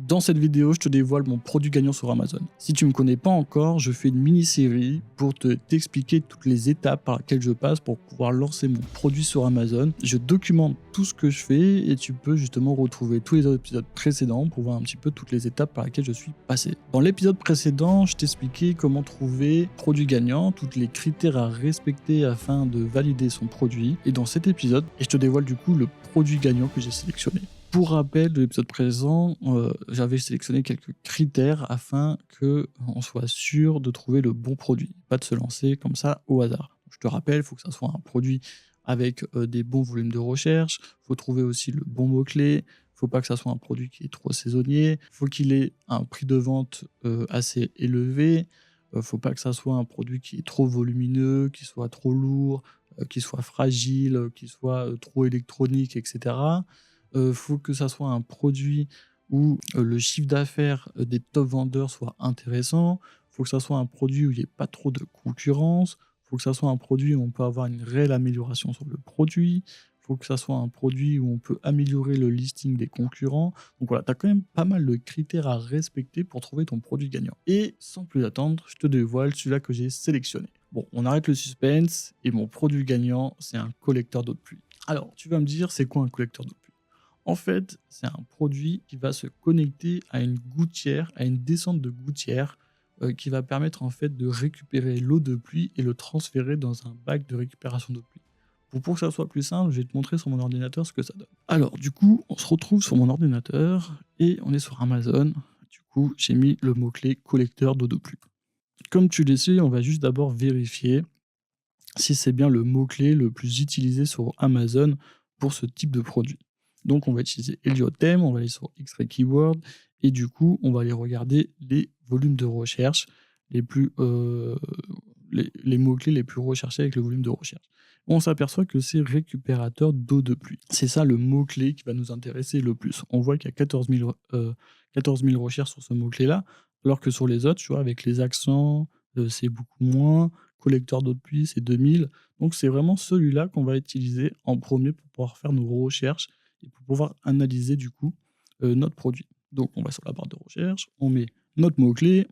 Dans cette vidéo, je te dévoile mon produit gagnant sur Amazon. Si tu ne me connais pas encore, je fais une mini-série pour t'expliquer toutes les étapes par lesquelles je passe pour pouvoir lancer mon produit sur Amazon. Je documente tout ce que je fais et tu peux justement retrouver tous les autres épisodes précédents pour voir un petit peu toutes les étapes par lesquelles je suis passé. Dans l'épisode précédent, je t'expliquais comment trouver produit gagnant, tous les critères à respecter afin de valider son produit. Et dans cet épisode, je te dévoile du coup le produit gagnant que j'ai sélectionné. Pour rappel de l'épisode présent, j'avais sélectionné quelques critères afin qu'on soit sûr de trouver le bon produit, pas de se lancer comme ça au hasard. Je te rappelle, il faut que ça soit un produit avec des bons volumes de recherche, il faut trouver aussi le bon mot-clé, il ne faut pas que ça soit un produit qui est trop saisonnier, il faut qu'il ait un prix de vente assez élevé, il ne faut pas que ça soit un produit qui est trop volumineux, qui soit trop lourd, qui soit fragile, qui soit trop électronique, etc. Faut que ça soit un produit où le chiffre d'affaires des top vendeurs soit intéressant. Faut que ça soit un produit où il y ait pas trop de concurrence. Faut que ça soit un produit où on peut avoir une réelle amélioration sur le produit. Faut que ça soit un produit où on peut améliorer le listing des concurrents. Donc voilà, tu as quand même pas mal de critères à respecter pour trouver ton produit gagnant. Et sans plus attendre, je te dévoile celui-là que j'ai sélectionné. Bon, on arrête le suspense et mon produit gagnant, c'est un collecteur d'eau de pluie. Alors, tu vas me dire, c'est quoi un collecteur d'eau de pluie? En fait, c'est un produit qui va se connecter à une gouttière, à une descente de gouttière, qui va permettre en fait de récupérer l'eau de pluie et le transférer dans un bac de récupération d'eau de pluie. Pour que ça soit plus simple, je vais te montrer sur mon ordinateur ce que ça donne. Alors, du coup, on se retrouve sur mon ordinateur et on est sur Amazon. Du coup, j'ai mis le mot-clé collecteur d'eau de pluie. Comme tu le sais, on va juste d'abord vérifier si c'est bien le mot-clé le plus utilisé sur Amazon pour ce type de produit. Donc on va utiliser Heliotem, on va aller sur X-Ray Keyword, et du coup on va aller regarder les volumes de recherche les plus les mots-clés les plus recherchés avec le volume de recherche. On s'aperçoit que c'est récupérateur d'eau de pluie. C'est ça le mot-clé qui va nous intéresser le plus. On voit qu'il y a 14 000 recherches sur ce mot-clé-là, alors que sur les autres, tu vois, avec les accents, c'est beaucoup moins. Collecteur d'eau de pluie, c'est 2000. Donc c'est vraiment celui-là qu'on va utiliser en premier pour pouvoir faire nos recherches et pour pouvoir analyser du coup notre produit. Donc on va sur la barre de recherche, on met notre mot-clé,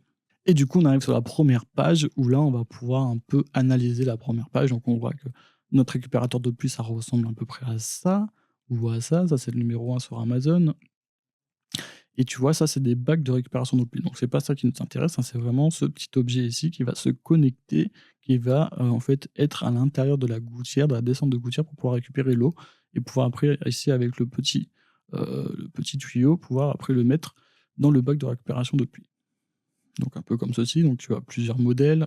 et du coup on arrive sur la première page où là on va pouvoir un peu analyser la première page. Donc on voit que notre récupérateur d'eau de pluie, ça ressemble à peu près à ça, ou à ça, ça c'est le numéro 1 sur Amazon. Et tu vois, ça, c'est des bacs de récupération d'eau de pluie. Donc, c'est pas ça qui nous intéresse, hein, c'est vraiment ce petit objet ici qui va se connecter, qui va en fait être à l'intérieur de la gouttière, de la descente de gouttière pour pouvoir récupérer l'eau et pouvoir après, ici, avec le petit tuyau, pouvoir après le mettre dans le bac de récupération d'eau de pluie. Donc, un peu comme ceci. Donc, tu as plusieurs modèles.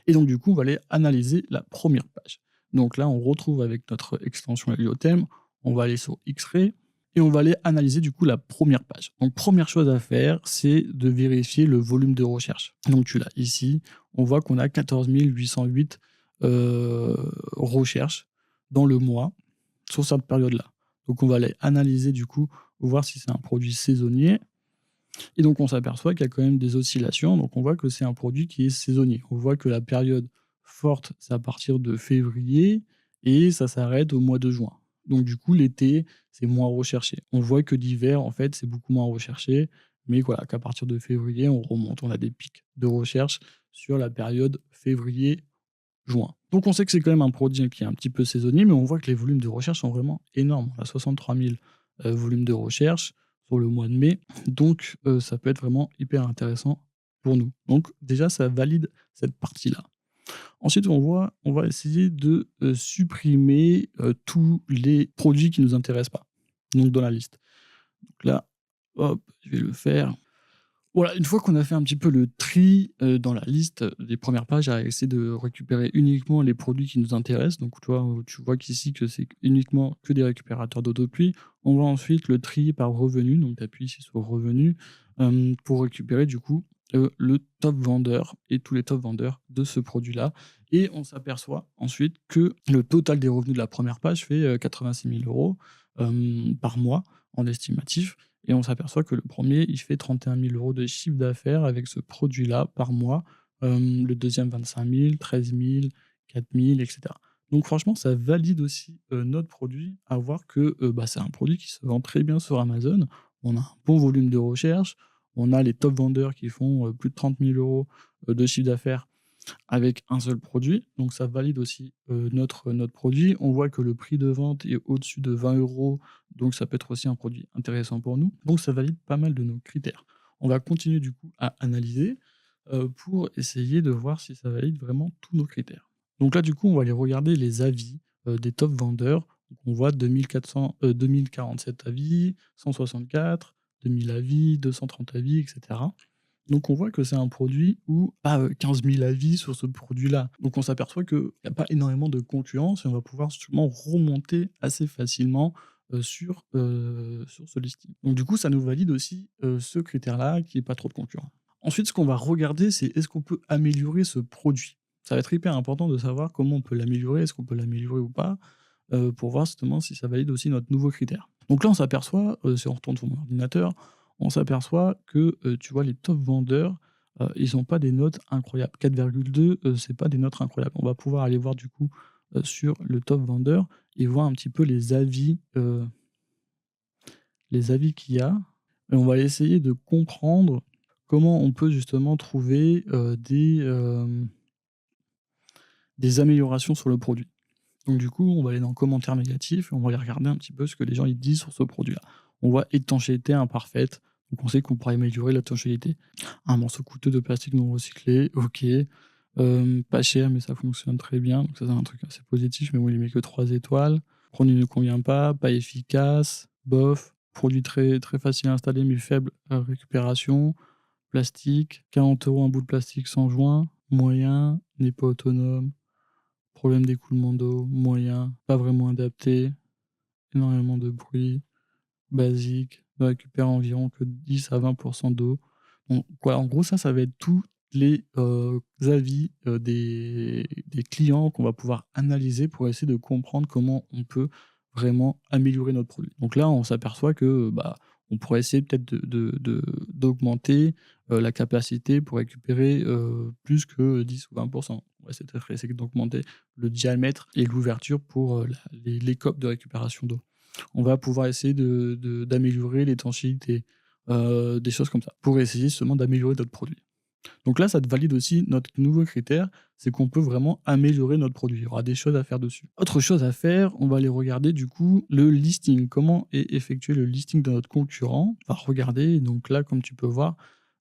Et donc, du coup, on va aller analyser la première page. Donc là, on retrouve avec notre extension Heliotem, on va aller sur X-Ray, et on va aller analyser du coup la première page. Donc première chose à faire, c'est de vérifier le volume de recherche. Donc tu l'as ici, on voit qu'on a 14 808 recherches dans le mois sur cette période-là. Donc on va aller analyser du coup, voir si c'est un produit saisonnier. Et donc on s'aperçoit qu'il y a quand même des oscillations, donc on voit que c'est un produit qui est saisonnier. On voit que la période forte, c'est à partir de février, et ça s'arrête au mois de juin. Donc du coup, l'été, c'est moins recherché. On voit que l'hiver, en fait, c'est beaucoup moins recherché, mais voilà, qu'à partir de février, on remonte, on a des pics de recherche sur la période février-juin. Donc on sait que c'est quand même un produit qui est un petit peu saisonnier, mais on voit que les volumes de recherche sont vraiment énormes. On a 63 000 volumes de recherche sur le mois de mai, donc ça peut être vraiment hyper intéressant pour nous. Donc déjà, ça valide cette partie-là. Ensuite, on va essayer de supprimer tous les produits qui ne nous intéressent pas, donc dans la liste. Donc là, hop, je vais le faire. Voilà, une fois qu'on a fait un petit peu le tri dans la liste des premières pages, à essayer de récupérer uniquement les produits qui nous intéressent. Donc toi, tu vois qu'ici que c'est uniquement que des récupérateurs d'eau de pluie. On va ensuite le trier par revenu. Donc tu appuies ici sur revenu pour récupérer du coup le top vendeur et tous les top vendeurs de ce produit-là. Et on s'aperçoit ensuite que le total des revenus de la première page fait 86 000 € par mois en estimatif. Et on s'aperçoit que le premier, il fait 31 000 € de chiffre d'affaires avec ce produit-là par mois. Le deuxième, 25 000, 13 000, 4 000, etc. Donc franchement, ça valide aussi notre produit, à voir que c'est un produit qui se vend très bien sur Amazon. on a un bon volume de recherche, on a les top vendeurs qui font plus de 30 000 euros de chiffre d'affaires avec un seul produit. Donc ça valide aussi notre produit. On voit que le prix de vente est au-dessus de 20 euros, donc ça peut être aussi un produit intéressant pour nous. Donc ça valide pas mal de nos critères. On va continuer du coup à analyser pour essayer de voir si ça valide vraiment tous nos critères. Donc là, du coup, on va aller regarder les avis des top vendeurs. Donc on voit 2047 avis, 164, 2000 avis, 230 avis, etc. Donc on voit que c'est un produit où pas 15 000 avis sur ce produit-là. Donc on s'aperçoit qu'il n'y a pas énormément de concurrence et on va pouvoir justement remonter assez facilement sur ce listing. Donc du coup, ça nous valide aussi ce critère-là, qu'il n'y ait pas trop de concurrents. Ensuite, ce qu'on va regarder, c'est est-ce qu'on peut améliorer ce produit. Ça va être hyper important de savoir comment on peut l'améliorer, est-ce qu'on peut l'améliorer ou pas, pour voir justement si ça valide aussi notre nouveau critère. Donc là, on s'aperçoit, si on retourne sur mon ordinateur, on s'aperçoit que, tu vois, les top vendeurs, ils ont pas des notes incroyables. 4,2, c'est pas des notes incroyables. On va pouvoir aller voir du coup, sur le top vendeur et voir un petit peu les avis qu'il y a et on va essayer de comprendre comment on peut justement trouver, des améliorations sur le produit. Donc du coup, on va aller dans commentaires négatifs et on va aller regarder un petit peu ce que les gens ils disent sur ce produit-là. On voit étanchéité imparfaite, donc on sait qu'on pourrait améliorer l'étanchéité. Un morceau coûteux de plastique non recyclé, OK. Pas cher, mais ça fonctionne très bien, donc ça c'est un truc assez positif, mais bon, il met que 3 étoiles. Produit ne convient pas efficace, bof. Produit très, très facile à installer, mais faible récupération. Plastique, 40 € un bout de plastique sans joint. Moyen, n'est pas autonome. Problème d'écoulement d'eau, moyen, pas vraiment adapté, énormément de bruit, basique, ne récupère environ que 10 à 20 d'eau. Donc voilà, en gros, ça va être tous les avis des clients qu'on va pouvoir analyser pour essayer de comprendre comment on peut vraiment améliorer notre produit. Donc là, on s'aperçoit que bah, on pourrait essayer peut-être d'augmenter la capacité pour récupérer plus que 10 ou 20%. On va essayer d'augmenter le diamètre et l'ouverture pour les copes de récupération d'eau. On va pouvoir essayer d'améliorer l'étanchéité, des choses comme ça, pour essayer justement d'améliorer notre produit. Donc là, ça te valide aussi notre nouveau critère, c'est qu'on peut vraiment améliorer notre produit. Il y aura des choses à faire dessus. Autre chose à faire, on va aller regarder du coup le listing. Comment est effectué le listing de notre concurrent? On va regarder, donc là, comme tu peux voir,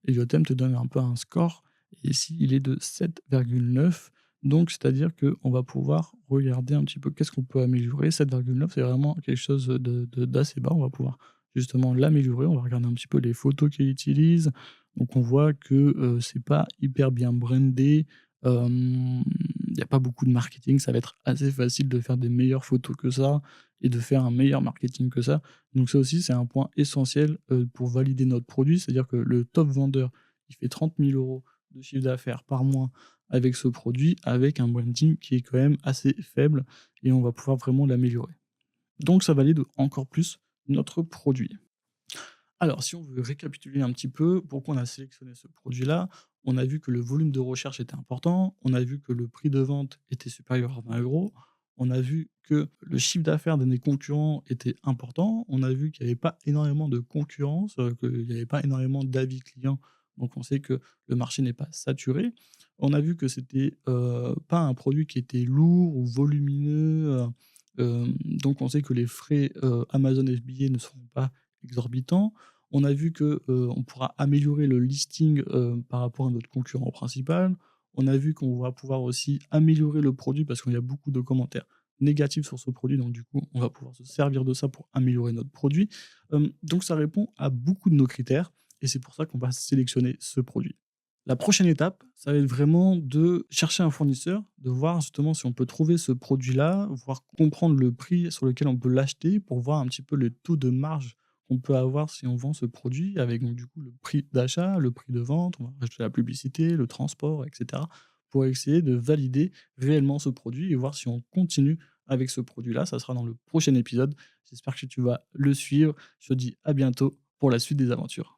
Eliotem te donne un peu un score, et ici, il est de 7,9. Donc, c'est-à-dire qu'on va pouvoir regarder un petit peu qu'est-ce qu'on peut améliorer. 7,9, c'est vraiment quelque chose d'assez bas. On va pouvoir justement l'améliorer. On va regarder un petit peu les photos qu'il utilise. Donc on voit que c'est pas hyper bien brandé, il y a pas beaucoup de marketing, ça va être assez facile de faire des meilleures photos que ça et de faire un meilleur marketing que ça. Donc ça aussi, c'est un point essentiel, pour valider notre produit. C'est-à-dire que le top vendeur, il fait 30 000 € de chiffre d'affaires par mois avec ce produit, avec un branding qui est quand même assez faible et on va pouvoir vraiment l'améliorer. Donc ça valide encore plus notre produit. Alors, si on veut récapituler un petit peu pourquoi on a sélectionné ce produit-là, on a vu que le volume de recherche était important, on a vu que le prix de vente était supérieur à 20 euros, on a vu que le chiffre d'affaires de nos concurrents était important, on a vu qu'il n'y avait pas énormément de concurrence, qu'il n'y avait pas énormément d'avis clients, donc on sait que le marché n'est pas saturé. On a vu que c'était pas un produit qui était lourd ou volumineux, donc on sait que les frais Amazon FBA ne seront pas exorbitants. On a vu que, on pourra améliorer le listing, par rapport à notre concurrent principal. On a vu qu'on va pouvoir aussi améliorer le produit parce qu'il y a beaucoup de commentaires négatifs sur ce produit, donc du coup, on va pouvoir se servir de ça pour améliorer notre produit. Donc ça répond à beaucoup de nos critères et c'est pour ça qu'on va sélectionner ce produit. La prochaine étape, ça va être vraiment de chercher un fournisseur, de voir justement si on peut trouver ce produit-là, voir comprendre le prix sur lequel on peut l'acheter pour voir un petit peu le taux de marge qu'on peut avoir si on vend ce produit avec donc du coup le prix d'achat, le prix de vente, on va rajouter la publicité, le transport, et cetera, pour essayer de valider réellement ce produit et voir si on continue avec ce produit-là. Ça sera dans le prochain épisode. J'espère que tu vas le suivre. Je te dis à bientôt pour la suite des aventures.